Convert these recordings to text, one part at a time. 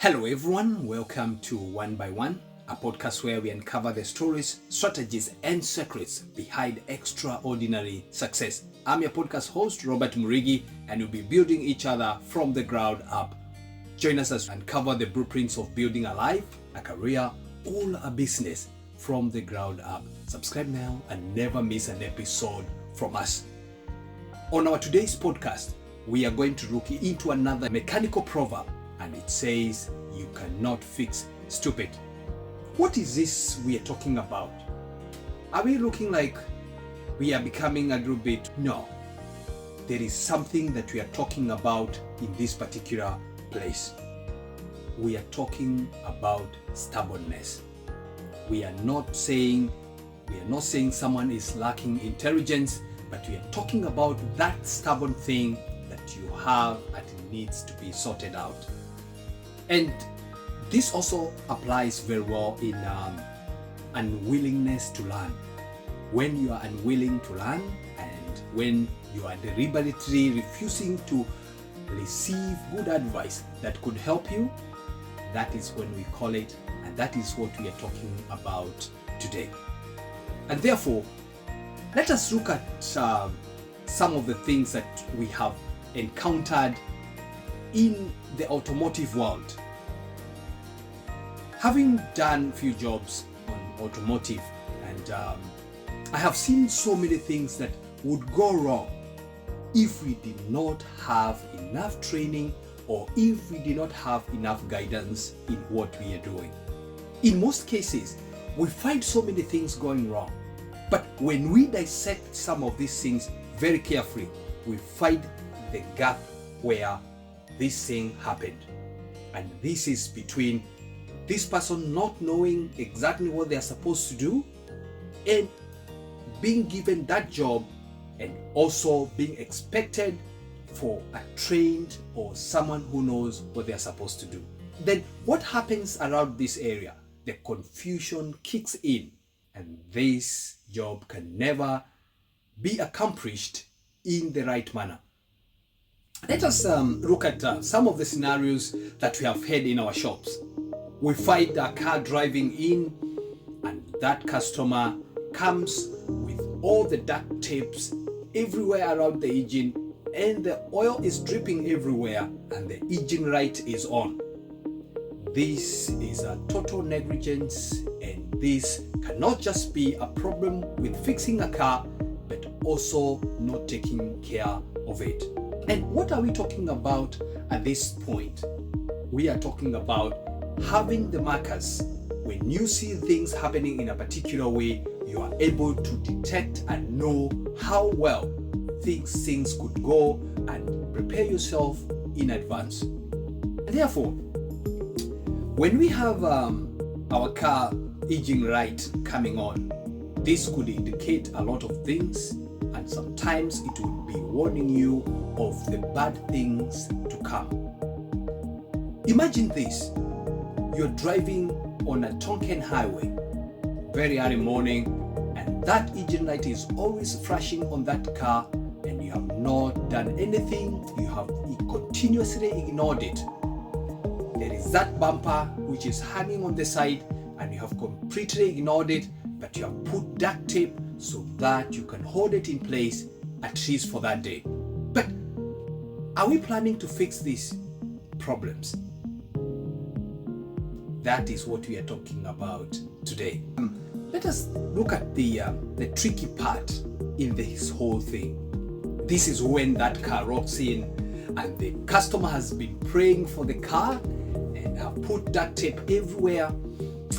Hello everyone, welcome to One by One, a podcast where we uncover the stories, strategies and secrets behind extraordinary success. I'm your podcast host, Robert Murigi, and we'll be building each other from the ground up. Join us as we uncover the blueprints of building a life, a career, or a business from the ground up. Subscribe now and never miss an episode from us. On our today's podcast, we are going to look into another mechanical proverb, and it says, you cannot fix stupid. What is this we are talking about? Are we looking like we are becoming a little bit? No. There is something that we are talking about in this particular place. We are talking about stubbornness. We are not saying someone is lacking intelligence, but we are talking about that stubborn thing that you have and it needs to be sorted out. And this also applies very well in unwillingness to learn. When you are unwilling to learn and when you are deliberately refusing to receive good advice that could help you, that is when we call it, and that is what we are talking about today. And therefore, let us look at some of the things that we have encountered in the automotive world. Having done a few jobs on automotive, and I have seen so many things that would go wrong if we did not have enough training or if we did not have enough guidance in what we are doing. In most cases, we find so many things going wrong, but when we dissect some of these things very carefully, we find the gap where this thing happened. And this is between this person not knowing exactly what they are supposed to do and being given that job and also being expected for a trained or someone who knows what they are supposed to do. Then what happens around this area? The confusion kicks in, and this job can never be accomplished in the right manner. Let us look at some of the scenarios that we have had in our shops. We find a car driving in, and that customer comes with all the duct tapes everywhere around the engine, and the oil is dripping everywhere, and the engine light is on. This is a total negligence, and this cannot just be a problem with fixing a car, but also not taking care of it. And what are we talking about at this point? We are talking about having the markers. When you see things happening in a particular way, you are able to detect and know how well things could go and prepare yourself in advance. And therefore, when we have our car engine light coming on, this could indicate a lot of things, and sometimes it would be warning you of the bad things to come. Imagine this. You're driving on a Tonkin highway, very early morning, and that engine light is always flashing on that car, and you have not done anything. You have continuously ignored it. There is that bumper which is hanging on the side, and you have completely ignored it, but you have put duct tape so that you can hold it in place at least for that day. But are we planning to fix these problems? That is what we are talking about today. Let us look at the tricky part in this whole thing. This is when that car rocks in, and the customer has been praying for the car and have put duct tape everywhere.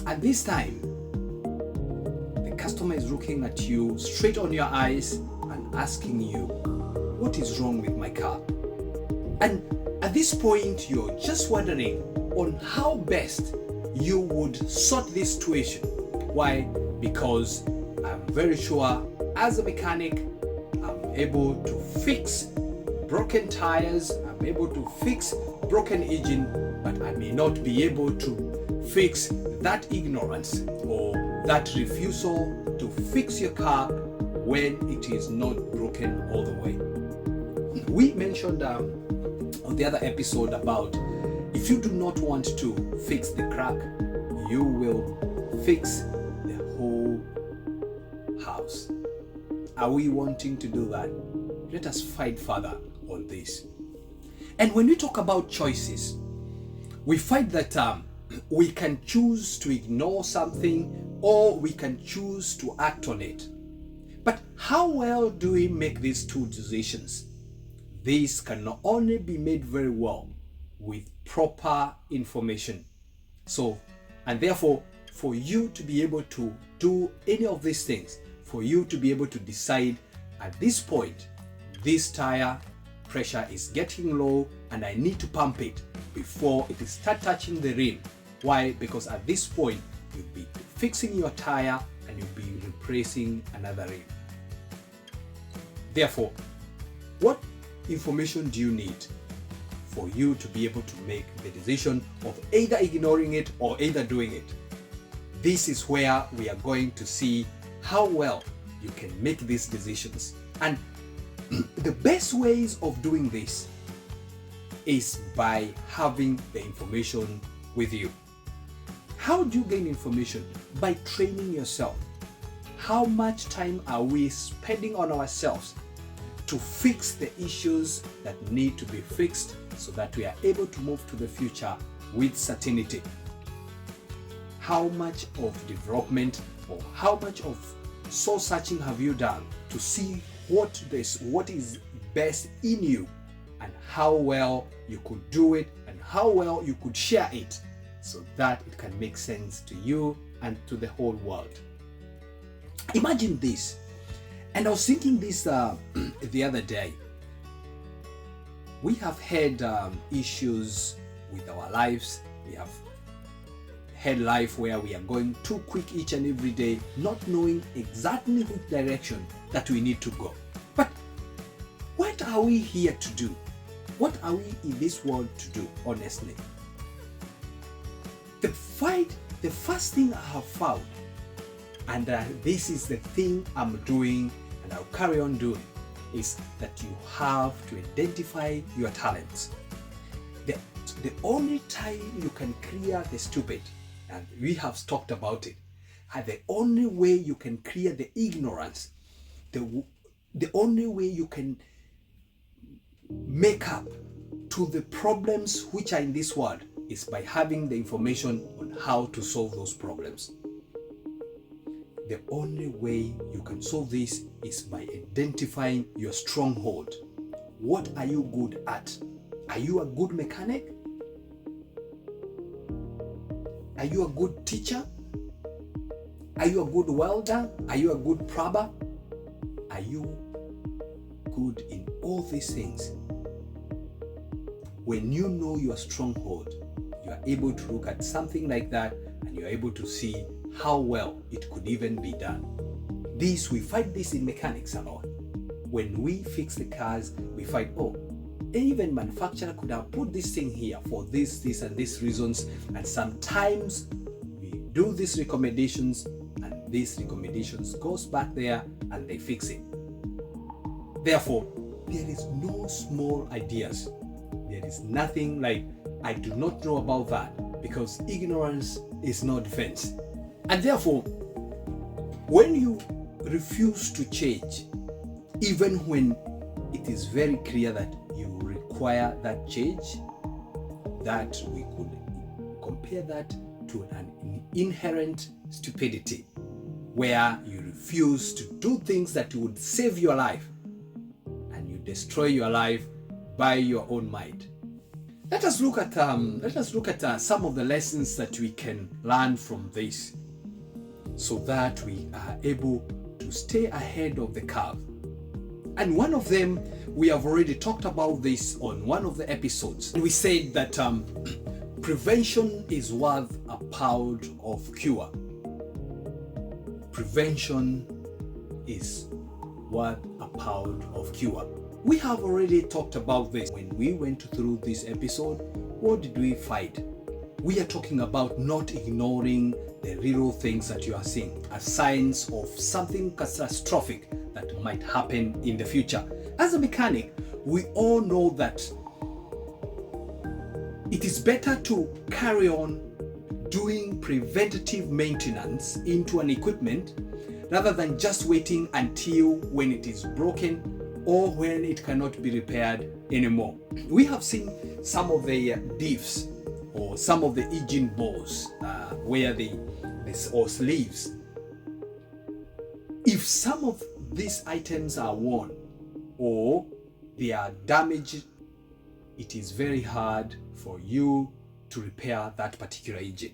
And this time, the customer is looking at you straight on your eyes and asking you, what is wrong with my car? And at this point, you're just wondering on how best you would sort this situation. Why? Because I'm very sure as a mechanic, I'm able to fix broken tires, I'm able to fix broken engine, but I may not be able to fix that ignorance or that refusal to fix your car when it is not broken all the way. We mentioned on the other episode about If you do not want to fix the crack, you will fix the whole house. Are we wanting to do that? Let us fight further on this. And when we talk about choices, we find that we can choose to ignore something or we can choose to act on it. But how well do we make these two decisions? This can only be made very well with proper information. So, and therefore, for you to be able to do any of these things, for you to be able to decide at this point, this tire pressure is getting low and I need to pump it before it start touching the rim. Why? Because at this point, you'll be fixing your tire and you'll be replacing another rim. Therefore, what information do you need for you to be able to make the decision of either ignoring it or either doing it? This is where we are going to see how well you can make these decisions. And the best ways of doing this is by having the information with you. How do you gain information? By training yourself. How much time are we spending on ourselves to fix the issues that need to be fixed so that we are able to move to the future with certainty? How much of development or how much of soul searching have you done to see what is best in you and how well you could do it and how well you could share it so that it can make sense to you and to the whole world? Imagine this, and I was thinking this the other day. We have had issues with our lives. We have had life where we are going too quick each and every day, not knowing exactly which direction that we need to go. But what are we here to do? What are we in this world to do, honestly? The first thing I have found, and this is the thing I'm doing and I'll carry on doing, is that you have to identify your talents. The only time you can clear the stupid, and we have talked about it, and the only way you can clear the ignorance, the only way you can make up to the problems which are in this world is by having the information on how to solve those problems. The only way you can solve this is by identifying your stronghold. What are you good at? Are you a good mechanic? Are you a good teacher? Are you a good welder? Are you a good probber? Are you good in all these things? When you know your stronghold, you are able to look at something like that and you are able to see how well it could even be done. This, we find this in mechanics a lot. When we fix the cars, we find, oh, even manufacturer could have put this thing here for this and these reasons, and sometimes we do these recommendations and these recommendations goes back there and they fix it. Therefore, there is no small ideas. There is nothing like, I do not know about that, because ignorance is no defense. And therefore, when you refuse to change, even when it is very clear that you require that change, that we could compare that to an inherent stupidity, where you refuse to do things that would save your life and you destroy your life by your own might. Let us look at some of the lessons that we can learn from this, so that we are able to stay ahead of the curve. And one of them, we have already talked about this on one of the episodes. We said that prevention is worth a pound of cure. Prevention is worth a pound of cure. We have already talked about this. When we went through this episode, what did we find? We are talking about not ignoring the little things that you are seeing as signs of something catastrophic that might happen in the future. As a mechanic, we all know that it is better to carry on doing preventative maintenance into an equipment rather than just waiting until when it is broken or when it cannot be repaired anymore. We have seen some of the diffs or some of the engine balls where or sleeves. If some of these items are worn or they are damaged, it is very hard for you to repair that particular engine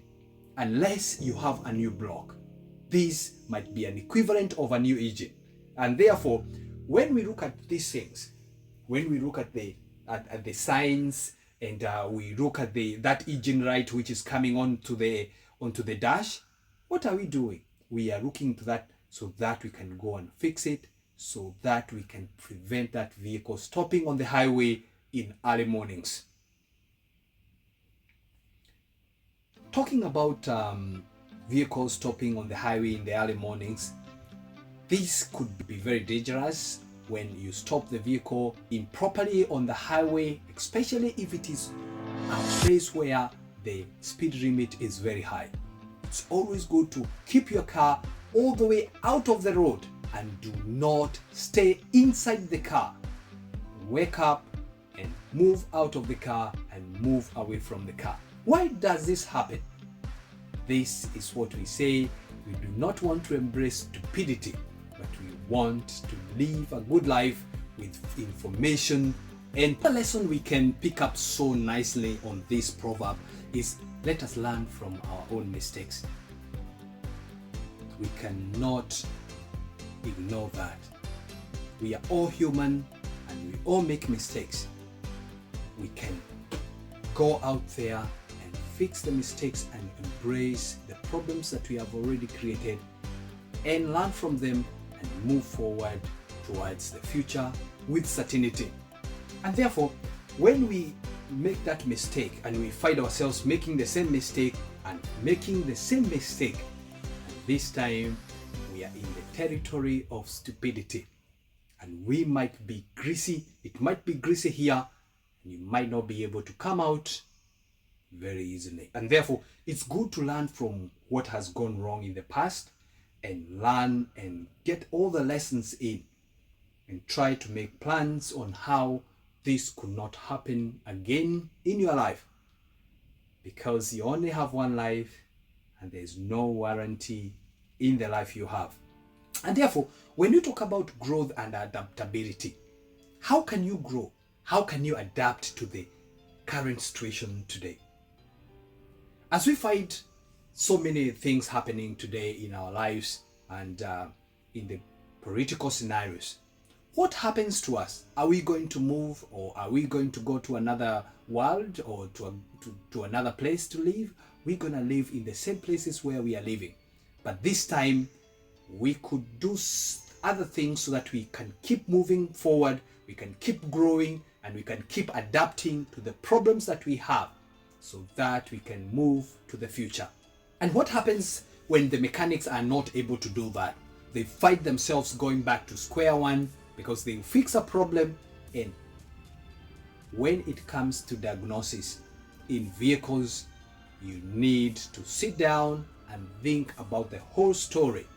unless you have a new block. This might be an equivalent of a new engine, and therefore when we look at these things, when we look at the signs and we look at that engine light which is coming onto the dash, what are we doing? We are looking to that so that we can go and fix it, so that we can prevent that vehicle stopping on the highway in early mornings. Talking about vehicles stopping on the highway in the early mornings, this could be very dangerous when you stop the vehicle improperly on the highway, especially if it is a place where the speed limit is very high. It's always good to keep your car all the way out of the road and do not stay inside the car. Wake up and move out of the car and move away from the car. Why does this happen? This is what we say. We do not want to embrace stupidity, but we want to live a good life with information. And the lesson we can pick up so nicely on this proverb is, let us learn from our own mistakes. We cannot ignore that. We are all human and we all make mistakes. We can go out there and fix the mistakes and embrace the problems that we have already created and learn from them and move forward towards the future with certainty. And therefore, when we make that mistake and we find ourselves making the same mistake and making the same mistake, and this time we are in the territory of stupidity and we might be greasy. It might be greasy here and you might not be able to come out very easily. And therefore, it's good to learn from what has gone wrong in the past and learn and get all the lessons in and try to make plans on how this could not happen again in your life, because you only have one life and there's no warranty in the life you have. And therefore, when you talk about growth and adaptability, how can you grow? How can you adapt to the current situation today? As we find so many things happening today in our lives and in the political scenarios, what happens to us? Are we going to move, or are we going to go to another world or to another place to live? We're going to live in the same places where we are living. But this time, we could do other things so that we can keep moving forward, we can keep growing, and we can keep adapting to the problems that we have so that we can move to the future. And what happens when the mechanics are not able to do that? They find themselves going back to square one, because they fix a problem. And when it comes to diagnosis in vehicles, you need to sit down and think about the whole story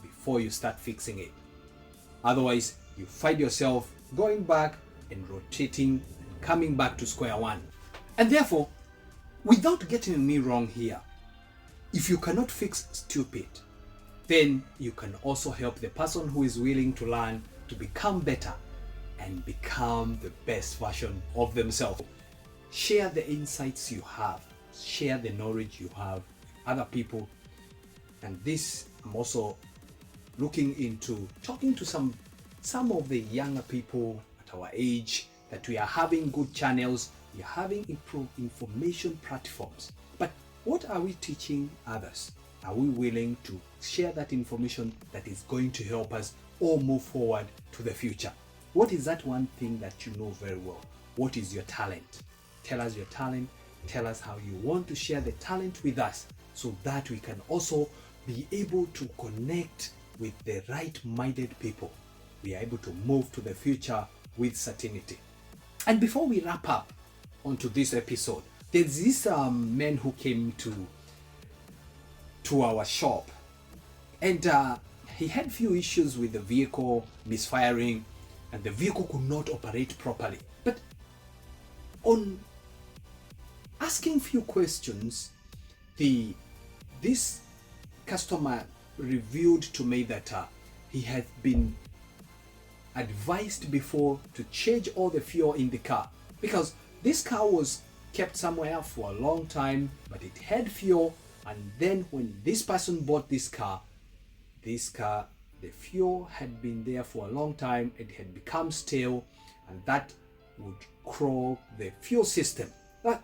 before you start fixing it. Otherwise, you find yourself going back and rotating and coming back to square one. And therefore, without getting me wrong here, if you cannot fix stupid, then you can also help the person who is willing to learn to become better and become the best version of themselves. Share the insights you have, share the knowledge you have with other people. And this, I'm also looking into talking to some of the younger people at our age, that we are having good channels, we are having improved information platforms. But what are we teaching others? Are we willing to share that information that is going to help us all move forward to the future? What is that one thing that you know very well? What is your talent? Tell us your talent. Tell us how you want to share the talent with us so that we can also be able to connect with the right-minded people. We are able to move to the future with certainty. And before we wrap up onto this episode, There's this man who came to our shop, and he had few issues with the vehicle misfiring, and the vehicle could not operate properly. But on asking few questions, this customer revealed to me that he had been advised before to change all the fuel in the car, because this car was kept somewhere for a long time, but it had fuel. And then when this person bought this car, the fuel had been there for a long time. It had become stale, and that would clog the fuel system. But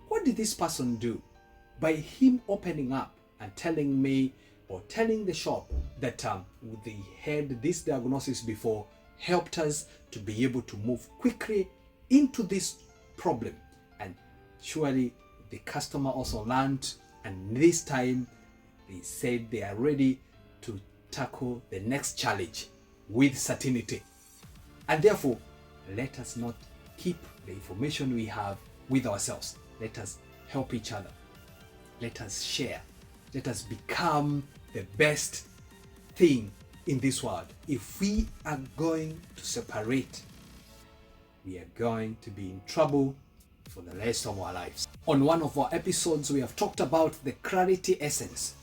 what did this person do? By him opening up and telling me, or telling the shop that they had this diagnosis before, helped us to be able to move quickly into this problem. And surely the customer also learned, and this time they said they are ready to tackle the next challenge with certainty. And therefore, let us not keep the information we have with ourselves. Let us help each other. Let us share. Let us become the best thing in this world. If we are going to separate, we are going to be in trouble for the rest of our lives. On one of our episodes, we have talked about the clarity essence.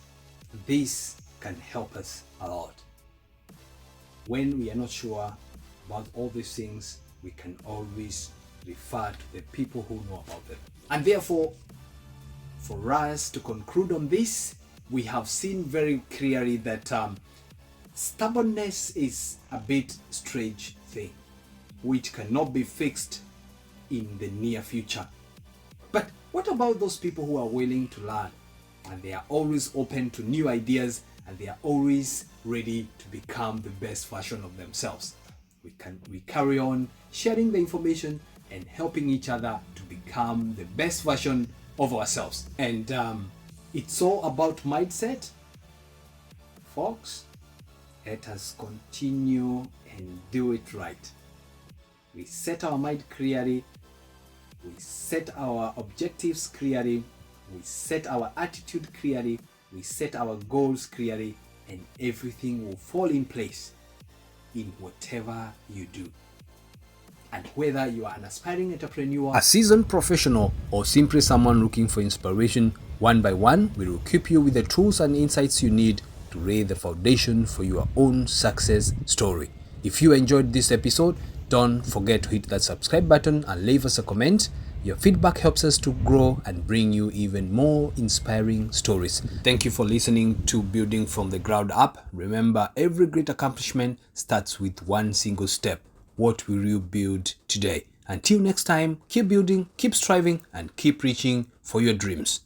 This can help us a lot. When we are not sure about all these things, we can always refer to the people who know about them. And therefore, for us to conclude on this, we have seen very clearly that stubbornness is a bit strange thing, which cannot be fixed in the near future. But what about those people who are willing to learn, and they are always open to new ideas, and they are always ready to become the best version of themselves? We carry on sharing the information and helping each other to become the best version of ourselves. And it's all about mindset, folks. Let us continue and do it right. We set our mind clearly, we set our objectives clearly, we set our attitude clearly, we set our goals clearly, and everything will fall in place in whatever you do. And whether you are an aspiring entrepreneur, a seasoned professional, or simply someone looking for inspiration, one by one, we will equip you with the tools and insights you need to lay the foundation for your own success story. If you enjoyed this episode, don't forget to hit that subscribe button and leave us a comment. Your feedback helps us to grow and bring you even more inspiring stories. Thank you for listening to Building from the Ground Up. Remember, every great accomplishment starts with one single step. What will you build today? Until next time, keep building, keep striving, and keep reaching for your dreams.